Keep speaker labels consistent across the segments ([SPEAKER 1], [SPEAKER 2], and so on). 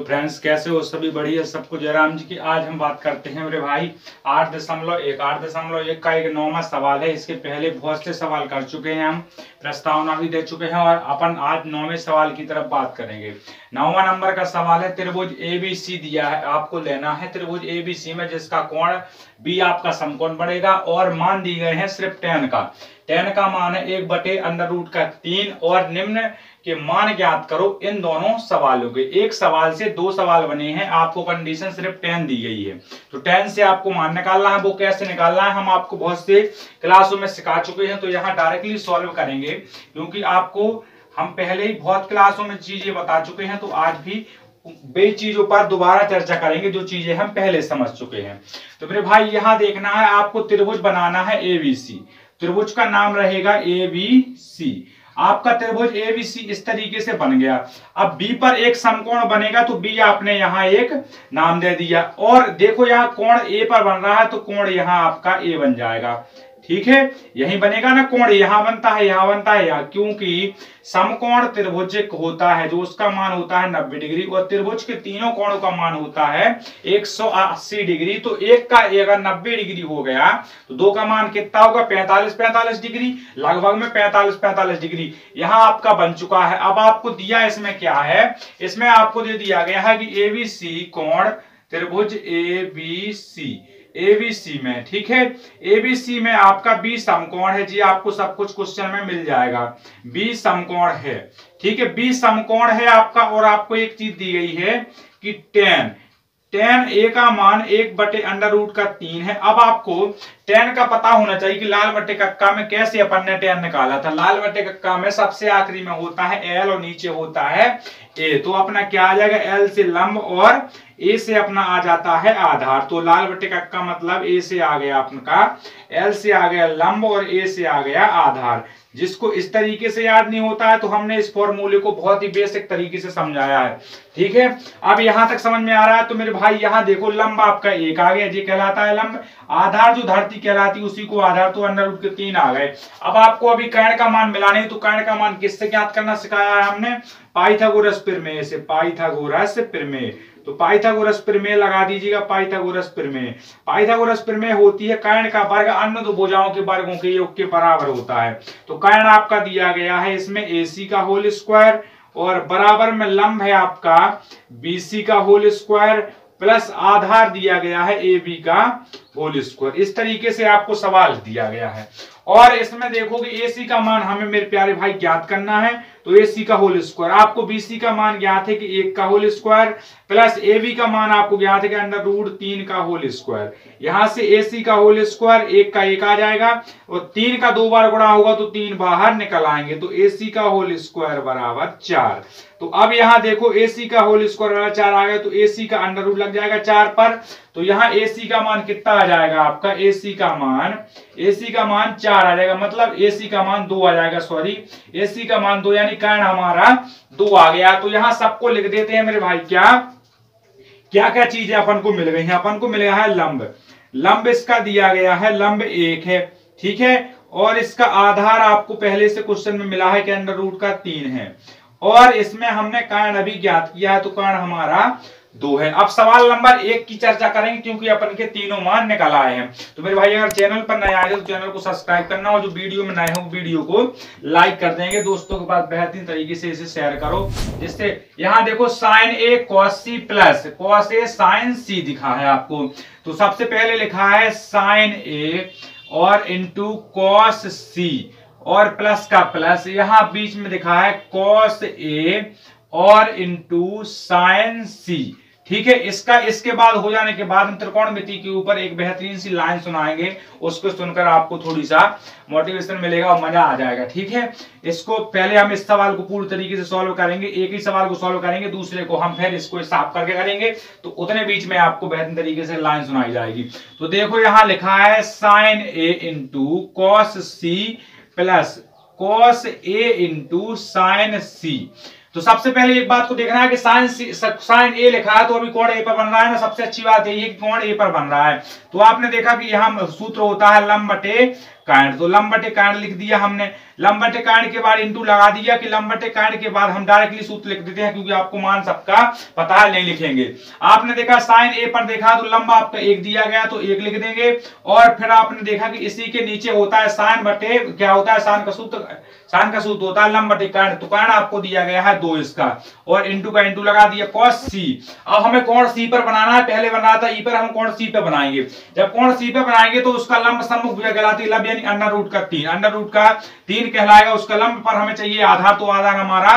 [SPEAKER 1] Friends, कैसे हो? सभी बढ़िया, सबको जयराम जी की। आज हम बात करते हैं मेरे भाई 8.1 का एक 9वां सवाल है। इसके पहले बहुत से सवाल कर चुके हैं, हम प्रस्तावना भी दे चुके हैं और अपन आज 9वें सवाल की तरफ बात करेंगे। 9वां नंबर का सवाल है, त्रिभुज एबीसी दिया है, आपको लेना है त्रिभुज एबीसी में जिसका कोण बी आपका समकोण बनेगा और मान दिए गए हैं सिर्फ tan का। tan का मान है 1/√3 और निम्न के मान ज्ञात करो इन दोनों सवालों के। एक सवाल से दो सवाल बने हैं, आपको कंडीशन सिर्फ tan दी गई है, तो tan से आपको मान निकालना है। वो कैसे निकालना है हम आपको बहुत से क्लासों में सिखा चुके हैं, तो यहाँ डायरेक्टली सॉल्व करेंगे क्योंकि आपको हम पहले ही बहुत क्लासों में चीजें बता चुके हैं। तो आज भी वे चीजों पर दोबारा चर्चा करेंगे जो चीजें हम पहले समझ चुके हैं। तो मेरे भाई यहाँ देखना है, आपको त्रिभुज बनाना है एबीसी। त्रिभुज का नाम रहेगा एबीसी। आपका त्रिभुज एबीसी इस तरीके से बन गया। अब बी पर एक समकोण बनेगा तो बी आपने यहाँ एक नाम दे दिया और देखो यहाँ कोण ए पर बन रहा है तो कोण यहाँ आपका ए बन जाएगा। ठीक है, यही बनेगा ना, कोण यहां बनता है, यहां बनता है, यहाँ, क्योंकि समकोण त्रिभुज होता है जो उसका मान होता है 90 डिग्री और त्रिभुज के तीनों कोणों का मान होता है 180 डिग्री। तो एक का अगर 90 डिग्री हो गया तो दो का मान कितना होगा? 45 डिग्री, लगभग में 45 डिग्री यहाँ आपका बन चुका है। अब आपको दिया इसमें क्या है, इसमें आपको दे दिया गया है कि एबीसी कोण त्रिभुज एबीसी में, ठीक है, एबीसी में आपका बी समकोण है जी, आपको सब कुछ क्वेश्चन में मिल जाएगा। बी समकोण है, ठीक है, बी समकोण है आपका। और आपको एक चीज दी गई है कि tan ए का मान 1/√3 है। अब आपको tan का पता होना चाहिए कि लाल बट्टे कक्का में कैसे अपन ने tan निकाला था। लाल बट्टे कक्का में सबसे आखिरी में होता है L और नीचे होता है A, तो अपना क्या आ जाएगा? L से लंब और A से अपना आ जाता है आधार। तो लाल बट्टे कक्का मतलब A से आ गया आपका, L से आ गया लंब और A से आ गया आधार। जिसको इस तरीके से याद नहीं होता है तो हमने इस फॉर्मूले को बहुत ही बेसिक तरीके से समझाया है। ठीक है, अब यहां तक समझ में आ रहा है? तो मेरे भाई यहाँ देखो, लंब आपका एक आ गया, जी कहलाता है लंब। आधार जो धरती कहलाती उसी को आधार, तो √3 आ गए। अब आपको अभी कर्ण का मान मिला नहीं, तो कर्ण का मान किससे ज्ञात करना सिखाया है हमने? पाइथागोरस प्रमेय से। पाइथागोरस प्रमेय, तो पाइथागोरस प्रमेय लगा दीजिएगा। पाइथागोरस प्रमेय होती है कर्ण का वर्ग अन्य दो भुजाओं के वर्गों के योग के बराबर होता है। तो कर्ण आपका दिया गया है इसमें AC का होल स्क्वायर और बराबर में लंब है आपका BC का होल स्क्वायर प्लस आधार दिया गया है AB का होल स्क्वायर। इस तरीके से आपको सवाल दिया गया है और इसमें देखो कि AC का मान हमें मेरे प्यारे भाई ज्ञात करना है, तो AC का होल स्क्वायर। आपको BC का मान ज्ञात है कि 1 का होल स्क्वायर प्लस AB का मान आपको ज्ञात है कि √3 का होल स्क्वायर। यहां से AC का होल स्क्वायर 1 का 1 आ जाएगा और 3 का 2 बार गुणा होगा तो 3 बाहर निकल आएंगे, तो AC का होल स्क्वायर बराबर 4। तो अब यहाँ देखो AC का होल स्क्वायर बराबर 4 आ गया, तो AC का अंडर लग जाएगा 4 पर, तो यहाँ AC का मान कितना आ जाएगा आपका? AC का मान 4 आ जाएगा, मतलब AC का मान 2 आ जाएगा, सॉरी AC का मान 2, यानी कर्ण हमारा 2 आ गया। तो यहाँ सबको लिख देते हैं मेरे भाई। क्या चीजें अपन को मिल गई है? अपन को मिल गया है लंब इसका दिया गया है, लंब 1 है, ठीक है, और इसका आधार आपको पहले से क्वेश्चन में मिला है कि √3 है और इसमें हमने कर्ण अभी ज्ञात किया है, तो कर्ण हमारा 2 है। अब सवाल नंबर 1 की चर्चा करेंगे क्योंकि अपन के तीनों मान निकल आए हैं। तो मेरे भाई अगर चैनल पर नए आए तो चैनल को सब्सक्राइब करना और जो वीडियो में नए हो वीडियो को लाइक कर देंगे, दोस्तों के पास बेहतरीन तरीके से इसे शेयर करो, जिससे यहाँ देखो sin A cos C plus cos A sin C दिखा है आपको। तो सबसे पहले लिखा है sin A और इंटू cos C और प्लस का प्लस, यहाँ बीच में दिखा है cos A और इंटू sin C। ठीक है, इसके बाद हो जाने के बाद हम त्रिकोणमिति के ऊपर एक बेहतरीन सी लाइन सुनाएंगे, उसको सुनकर आपको थोड़ी सा मोटिवेशन मिलेगा और मजा आ जाएगा। ठीक है, इसको पहले हम इस सवाल को पूरी तरीके से सॉल्व करेंगे, एक ही सवाल को सॉल्व करेंगे, दूसरे को हम फिर इसको साफ करके करेंगे, तो उतने बीच में आपको बेहतरीन तरीके से लाइन सुनाई जाएगी। तो देखो यहाँ लिखा है sin A into cos C plus cos A into sin C। तो सबसे पहले एक बात को देखना है कि साइन ए लिखा है तो अभी कोण ए पर बन रहा है ना। सबसे अच्छी बात यही है कि कोण ए पर बन रहा है। तो आपने देखा कि यहाँ सूत्र होता है लंब बटे कांड। तो लंब बटे कांड लिख दिया हमने। लंब बटे कांड के बाद इंटू लगा दिया कि लंब बटे कांड के बाद हम डायरेक्टली सूत्र लिख देते हैं, क्योंकि आपको मान सबका पता है, नहीं लिखेंगे। आपने देखा साइन ए पर देखा तो लंब आपका 1 दिया गया तो 1 लिख देंगे। और फिर आपने देखा कि इसी के नीचे होता है साइन बटे, क्या होता है साइन का सूत्र होता है लंब बटे कांड। तो कांड आपको दिया गया है 2 इसका, और इंटू का इंटू लगा दिया cos c। अब हमें कोण सी पर बनाना है, पहले बना था ई पर, हम कोण सी पे बनाएंगे। जब कोण सी पे बनाएंगे तो उसका लंब सम्मुख भुजा कहलाती है, लब यानी अंडर रूट का 3, अंडर रूट का 3 कहलाएगा उसका लंब। पर हमें चाहिए आधार, तो आधार हमारा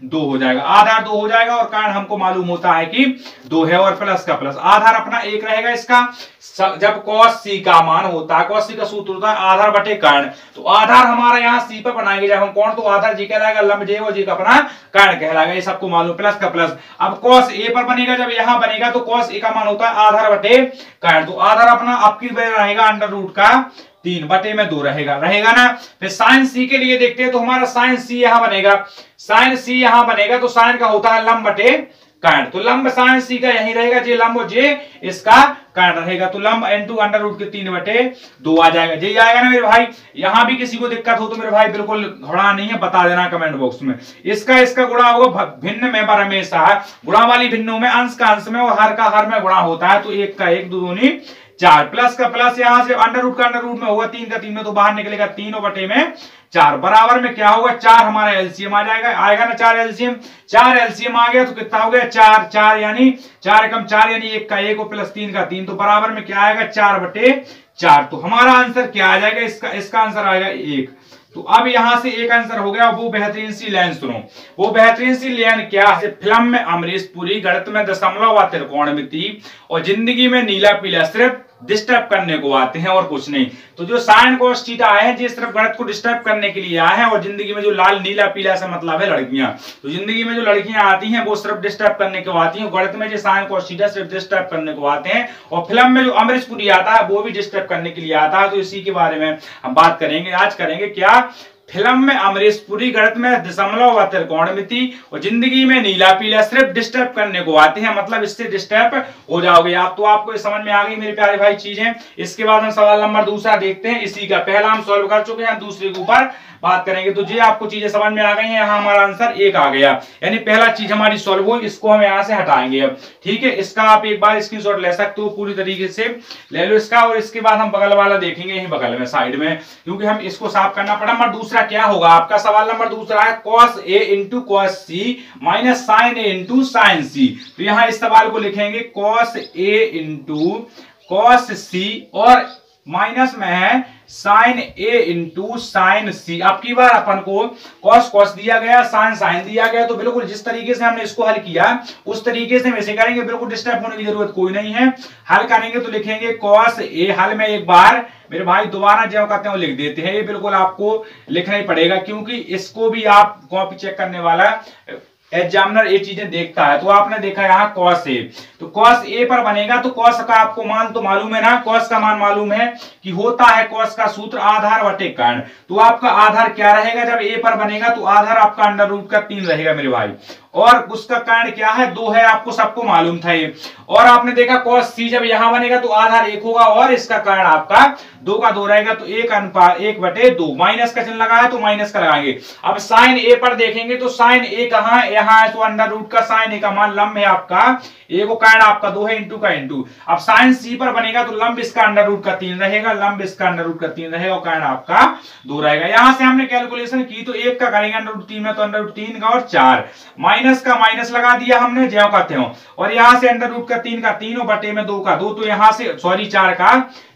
[SPEAKER 1] 2 हो जाएगा, आधार 2 हो जाएगा। और कांड हमको मालूम होता है कि 2 है, और प्लस का प्लस, आधार अपना 1 रहेगा इसका। जब cos c का मान होता है, cos c का सूत्र होता है आधार बटे कांड, तो आधार हमारा यहाँ c पर बनाएंगे जब हम कोण, तो आधार जी कहलाएगा, लंब j और जी का अपना कांड कहलाएगा, ये सबको मालूम, प्लस का प्लस। अब cos a पर बनेगा, जब यहां बनेगा तो cos a का मान होता है आधार बटे कांड, तो आधार अपना आपकी रहेगा अंडर रूट का 3 बटे में 2 रहेगा ना। फिर साइन सी के लिए देखते हैं, तो हमारा साइन सी यहां बनेगा, साइन सी यहां बनेगा, तो साइन का होता है लंब बटे कांड, तो लंब साइन सी का यही रहेगा, जे लंब जे इसका कांड रहेगा। तो लंब इंटू अंडर रूट के 3 बटे 2 आ जाएगा, जे आएगा ना मेरे भाई। यहां भी किसी को दिक्कत हो तो मेरे भाई बिल्कुल घबरा नहीं है, बता देना कमेंट बॉक्स में। इसका गुणा होगा भिन्न में पर हमेशा, गुणा वाली भिन्नों में अंश का अंश में और हर का हर में गुणा होता है, तो 1 का 1 2 दूनी 4, प्लस का प्लस, यहां से अंडर रूट का अंडर रूट में होगा, 3 का 3 में तो बाहर निकलेगा 3 बटे में 4, बराबर में क्या होगा 4, हमारा एलसीएम आ जाएगा, आएगा ना 4 एलसीएम। 4 एलसीएम आ गया तो कितना हो गया 4, 4 यानी 4 एकम 4 यानी 1 का 1 और प्लस 3 का 3, तो बराबर में क्या आएगा 4 बटे 4। तो हमारा आंसर क्या आ जाएगा, इसका आंसर आएगा 1। तो अब यहां से एक आंसर हो गया। वो बेहतरीन सी लाइन सुनो, वो बेहतरीन सी लाइन क्या है, फिल्म में अमरीश पुरी, गणित में दशमलव व त्रिकोणमिति, और जिंदगी में नीला पीला सिर्फ डिस्टर्ब करने को आते हैं और कुछ नहीं। तो जो साइन cos थीटा आए हैं, ये सिर्फ गणित को डिस्टर्ब करने के लिए आए हैं, और जिंदगी में जो लाल नीला पीला से मतलब है लड़कियां, तो जिंदगी में जो लड़कियां आती हैं वो सिर्फ डिस्टर्ब करने को आती हैं। गणित में जो साइन cos थीटा सिर्फ डिस्टर्ब करने को आते हैं, और फिल्म में जो अमरीश पुरी आता है वो भी डिस्टर्ब करने के लिए आता है। तो इसी के बारे में हम बात करेंगे, आज करेंगे क्या, फिल्म में अमरीश पुरी, गणित में दशमलव व त्रिकोणमिति, और जिंदगी में नीला पीला सिर्फ डिस्टर्ब करने को आते हैं, मतलब इससे डिस्टर्ब हो जाओगे आप। तो आपको समझ में आ गई मेरे प्यारे भाई चीजें। इसके बाद हम सवाल नंबर दूसरा देखते हैं, इसी का पहला हम सॉल्व कर चुके हैं, दूसरे के ऊपर बात करेंगे। तो ये आपको चीजें समझ में आ गई हैं, यहाँ हमारा आंसर 1 आ गया, यानी पहला चीज हमारी सॉल्व हुई, इसको हम यहाँ से हटाएंगे अब, ठीक है। इसका आप एक बार स्क्रीनशॉट ले सकते हो, पूरी तरीके से ले लो इसका। और इसके बाद हम बगल वाला देखेंगे, यही बगल में साइड में, क्योंकि हम इसको साफ करना पड़ा। नंबर दूसरा क्या होगा आपका, सवाल नंबर दूसरा है cos a into cos c minus sin a into sin c। तो यहाँ इस सवाल को लिखेंगे cos a into cos c और माइनस में है sin a into sin c। अब की बार अपन को cos cos दिया गया, sin sin दिया गया, तो बिल्कुल जिस तरीके से हमने इसको हल किया उस तरीके से हम इसे करेंगे, बिल्कुल डिस्टर्ब होने की जरूरत कोई नहीं है। हल करेंगे तो लिखेंगे cos a, हल में एक बार मेरे भाई दोबारा जो कहते हैं वो लिख देते हैं, ये बिल्कुल आपको लिखना ही पड़ेगा, क्योंकि इसको भी आप कॉपी चेक करने वाला एग्जामिनर ये चीजें देखता है। तो आपने देखा यहाँ cos a, तो cos a पर बनेगा, तो cos का आपको मान तो मालूम है ना, cos का मान मालूम है कि होता है cos का सूत्र आधार बटे कांड। तो आपका आधार क्या रहेगा, जब a पर बनेगा तो आधार आपका अंडर रूट का 3 रहेगा मेरे भाई, और उसका कांड क्या है 2 है, आपको सबको मालूम था ये। और आपने देखा cos c जब यहां बनेगा तो आधार 1 होगा, और इसका कांड आपका 2 का 2 रहेगा, तो 1 अनुपात 1 बटे 2, माइनस का चिन्ह लगा है तो माइनस का लगाएंगे। अब साइन a पर देखेंगे तो साइन a कहां है, यहां है, तो अंडर रूट का साइन a का मान लंब है आपका 1 को, कांड आपका 2 है, इंटू का इंटू। अब साइन c पर बनेगा तो लंब इसका अंडर रूट का 3 रहेगा, लंब इसका अंडर रूट का 3 रहेगा, और कांड आपका 2 रहेगा। यहां से हमने कैलकुलेशन की तो 1 का करेंगे अंडर रूट 3 में, तो अंडर रूट 3 का और 4, माइनस का माइनस लगा दिया हमने ज्यों कहते हो, और यहां से अंडर रूट का 3 का 3 और बटे में 2 का 2, तो यहां से सॉरी 4 का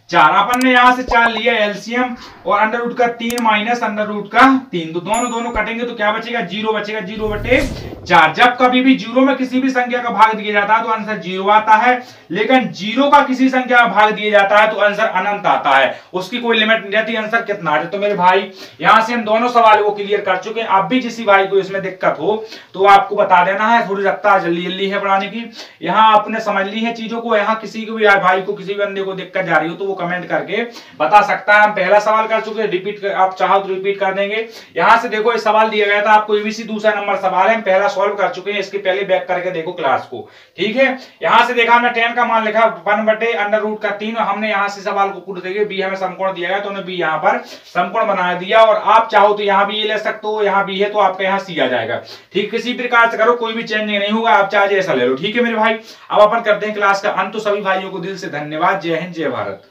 [SPEAKER 1] 4, अपन ने यहां से 4 लिया एलसीएम, और अंडर रूट का 3 माइनस अंडर रूट का 3, तो दोनों कटेंगे तो क्या बचेगा 0 बचेगा, 0 बटे 4। जब कभी भी 0 में किसी भी संख्या का भाग दिया जाता है तो आंसर 0 आता है, लेकिन 0 का किसी संख्या का भाग दिया जाता है तो आंसर अनंत आता है, उसकी कोई लिमिट नहीं रहती, आंसर कितना है। तो मेरे भाई यहां से हम दोनों सवालों को क्लियर कर चुके हैं। अब भी किसी भाई को इसमें दिक्कत हो तो आपको बता देना है, थोड़ी रफ्तार जल्दी है पढ़ाने की। यहाँ आपने समझ ली है चीजों को, यहाँ किसी को भी भाई को किसी भी बंदे को दिक्कत जा रही हो तो वो कमेंट करके बता सकता है। हम पहला सवाल कर चुके हैं, रिपीट आप चाहो तो रिपीट कर देंगे। यहां से देखो ये सवाल दिया गया था आपको एबीसी, दूसरा नंबर सवाल है, पहला सॉल्व कर चुके हैं, इसके पहले बैक करके देखो क्लास को। ठीक है, यहां से देखा हमने tan का मान लिखा 1/√3 और हमने यहां से सवाल को कूट देंगे, बी हमें समकोण दिया गया तो हमने बी यहां पर समकोण बना दिया। और आप चाहो तो यहां भी ये ले सकते हो, यहां भी है तो आपका यहां सी आ जाएगा। ठीक, किसी प्रकार से करो, कोई भी चेंजिंग नहीं होगा, आप चाहे ऐसा ले लो। ठीक है मेरे भाई, अब अपन करते हैं क्लास का अंत। तो सभी भाइयों को दिल से धन्यवाद। जय हिंद, जय भारत।